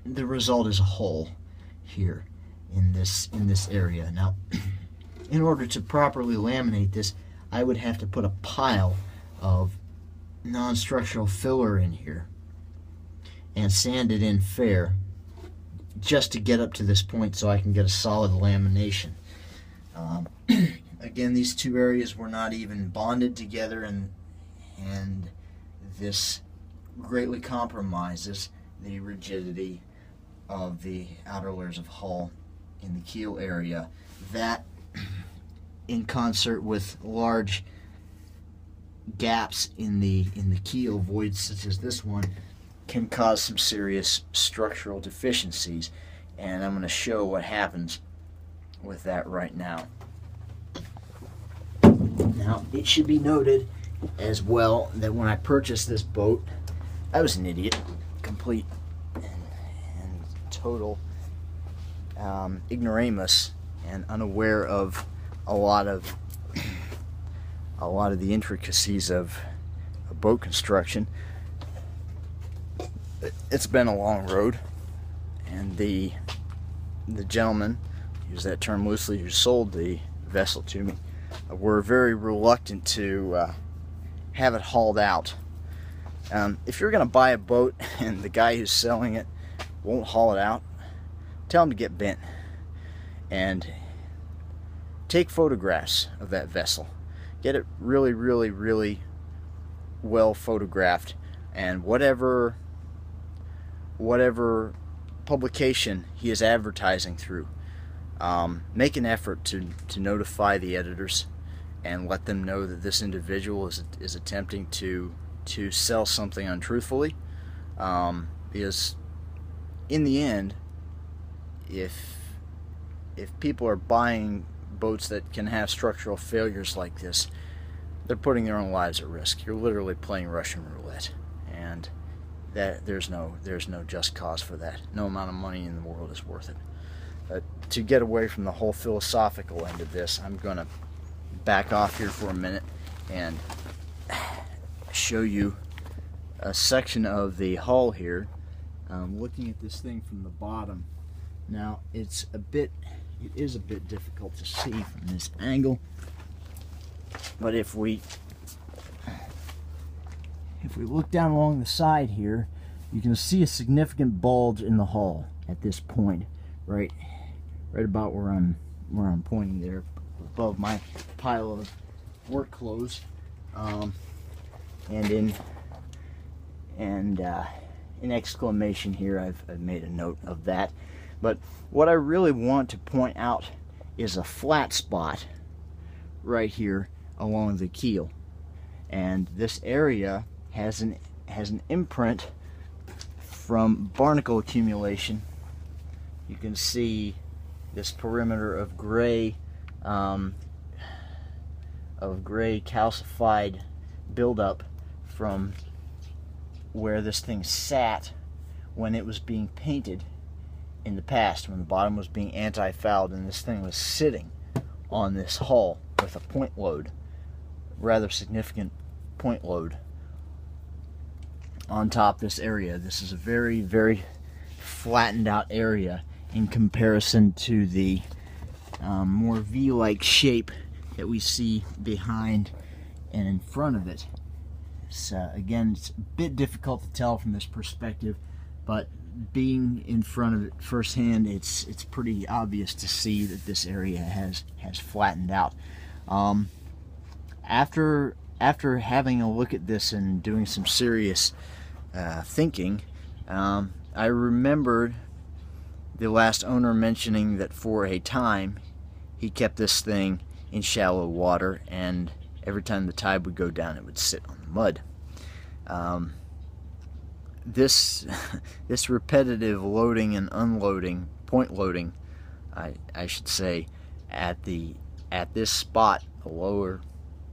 the result is a hole here in this area. Now, in order to properly laminate this, I would have to put a pile of non-structural filler in here and sand it in fair just to get up to this point so I can get a solid lamination. Again, these two areas were not even bonded together, and this greatly compromises the rigidity of the outer layers of hull in the keel area. That, in concert with large gaps in the keel, voids such as this one, can cause some serious structural deficiencies, and I'm going to show what happens with that right now. Now, it should be noted as well that when I purchased this boat, I was an idiot, complete and total ignoramus, and unaware of a lot of the intricacies of boat construction. It's been a long road, and the gentleman, use that term loosely, who sold the vessel to me, were very reluctant to have it hauled out. If you're going to buy a boat and the guy who's selling it won't haul it out, tell him to get bent and take photographs of that vessel. Get it really, really, really well photographed, and whatever publication he is advertising through, make an effort to notify the editors and let them know that this individual is attempting to sell something untruthfully, because in the end, if people are buying boats that can have structural failures like this, they're putting their own lives at risk. You're literally playing Russian roulette, and that there's no just cause for that. No amount of money in the world is worth it. To get away from the whole philosophical end of this, I'm going to back off here for a minute and show you a section of the hull here. Looking at this thing from the bottom. Now, it is a bit difficult to see from this angle, but if we look down along the side here, you can see a significant bulge in the hull at this point, right about where I'm pointing there, above my pile of work clothes, and in exclamation here, I've made a note of that. But what I really want to point out is a flat spot right here along the keel, and this area has an imprint from barnacle accumulation. You can see this perimeter of gray calcified buildup from where this thing sat when it was being painted in the past, when the bottom was being anti-fouled and this thing was sitting on this hull with a point load, rather significant point load on top this area. This is a very, very flattened out area in comparison to the more V-like shape that we see behind and in front of it. So again, it's a bit difficult to tell from this perspective, but being in front of it firsthand, it's pretty obvious to see that this area has flattened out. After having a look at this and doing some serious thinking, I remembered the last owner mentioning that for a time he kept this thing in shallow water, and every time the tide would go down, it would sit on the mud. This repetitive loading and unloading, point loading, I should say, at this spot, the lower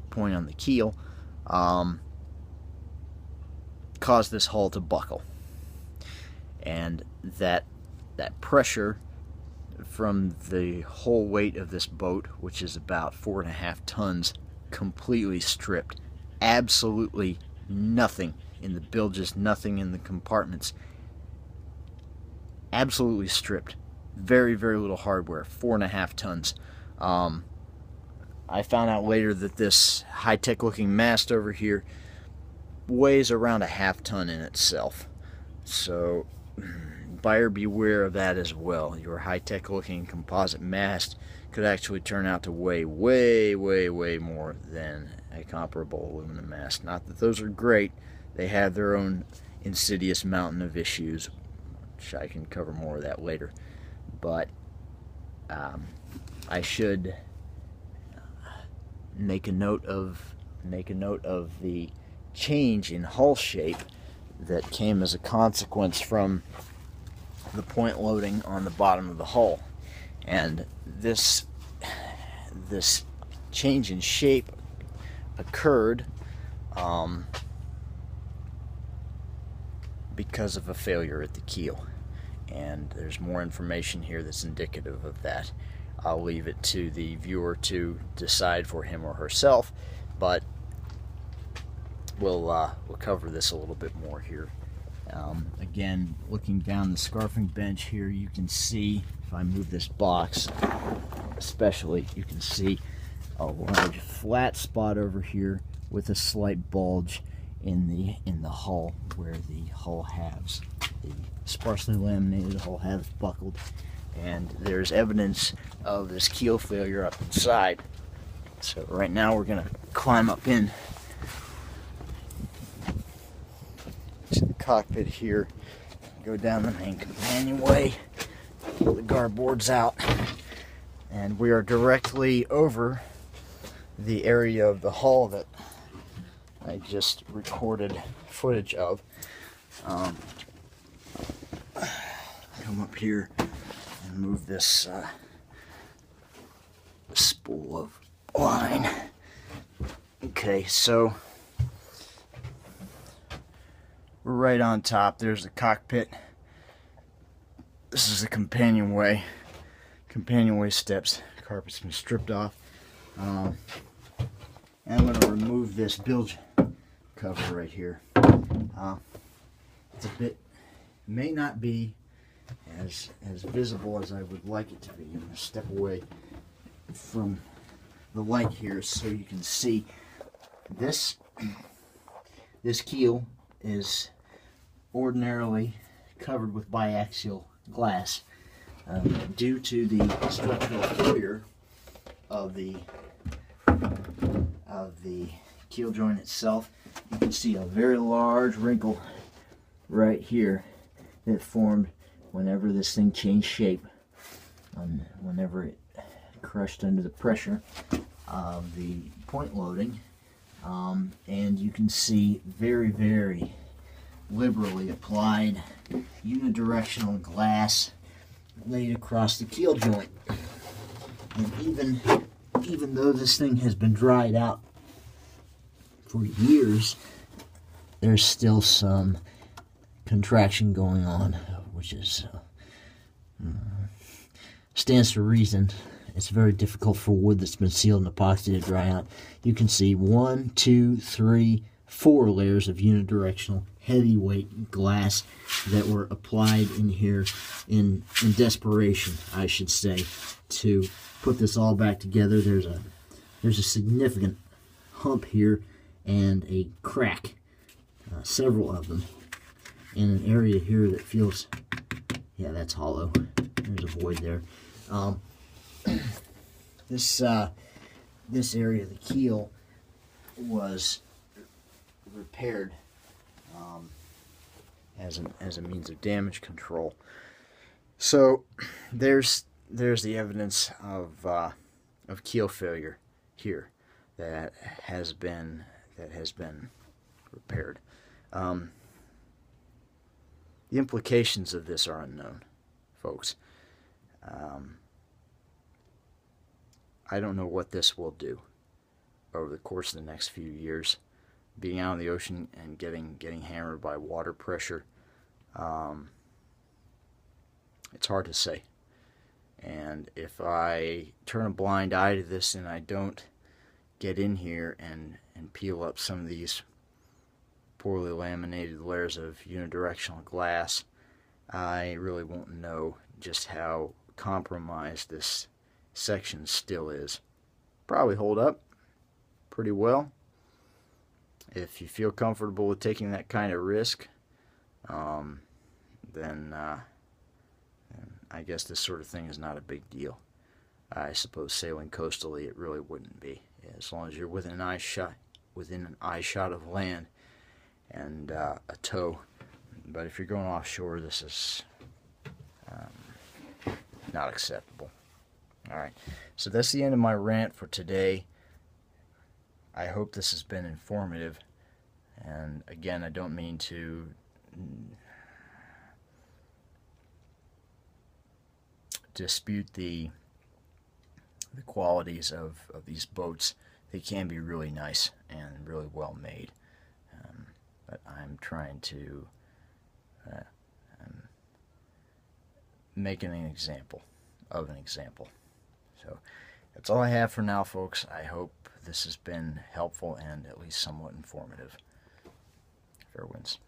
point on the keel, caused this hull to buckle, and that pressure from the whole weight of this boat, which is about 4.5 tons, completely stripped. Absolutely nothing in the bilges, nothing in the compartments absolutely stripped. Very, very little hardware. 4.5 tons. I found out later that this high-tech looking mast over here weighs around a half ton in itself. So buyer beware of that as well. Your high-tech looking composite mast could actually turn out to weigh way, way, way more than a comparable aluminum mast. Not that those are great. They have their own insidious mountain of issues, which I can cover more of that later. But I should make a note of the change in hull shape that came as a consequence from the point loading on the bottom of the hull. And this change in shape occurred because of a failure at the keel. And there's more information here that's indicative of that. I'll leave it to the viewer to decide for him or herself, but we'll cover this a little bit more here. Again, looking down the scarfing bench here, you can see, if I move this box especially, you can see a large flat spot over here with a slight bulge in the hull where the hull halves, the sparsely laminated hull halves buckled, and there's evidence of this keel failure up inside. So right now we're going to climb up in to the cockpit here, go down the main companionway, pull the garboards out, and we are directly over the area of the hull that I just recorded footage of. Come up here and move this spool of line. Okay, so we're right on top. There's the cockpit. This is the companionway. Companionway steps. The carpet's been stripped off. And I'm going to remove this bilge cover right here. It's a bit, may not be as visible as I would like it to be. I'm going to step away from the light here so you can see this. This keel is ordinarily covered with biaxial glass. Due to the structural failure of the keel joint itself, you can see a very large wrinkle right here that formed whenever this thing changed shape, whenever it crushed under the pressure of the point loading. And you can see very, very liberally applied unidirectional glass laid across the keel joint. And even though this thing has been dried out for years, there's still some contraction going on, which is stands to reason. It's very difficult for wood that's been sealed and epoxy to dry out. You can see 1, 2, 3, 4 layers of unidirectional heavyweight glass that were applied in here in desperation, I should say, to put this all back together. There's a significant hump here and a crack, several of them, in an area here that feels, yeah, that's hollow. There's a void there. This area of the keel was repaired as a means of damage control. So there's the evidence of keel failure here that has been repaired. The implications of this are unknown, folks. I don't know what this will do over the course of the next few years. Being out in the ocean and getting hammered by water pressure, it's hard to say. And if I turn a blind eye to this and I don't get in here and peel up some of these poorly laminated layers of unidirectional glass I really won't know just how compromised this section still is. Probably hold up pretty well. If you feel comfortable with taking that kind of risk, then I guess this sort of thing is not a big deal. I suppose sailing coastally, it really wouldn't be, as long as you're within an eye shot of land and a tow. But if you're going offshore, this is not acceptable. All right, so that's the end of my rant for today. I hope this has been informative. And again, I don't mean to dispute the qualities of these boats. They can be really nice and really well made. But I'm trying to make an example of an example. So that's all I have for now, folks. I hope this has been helpful and at least somewhat informative. Fair winds.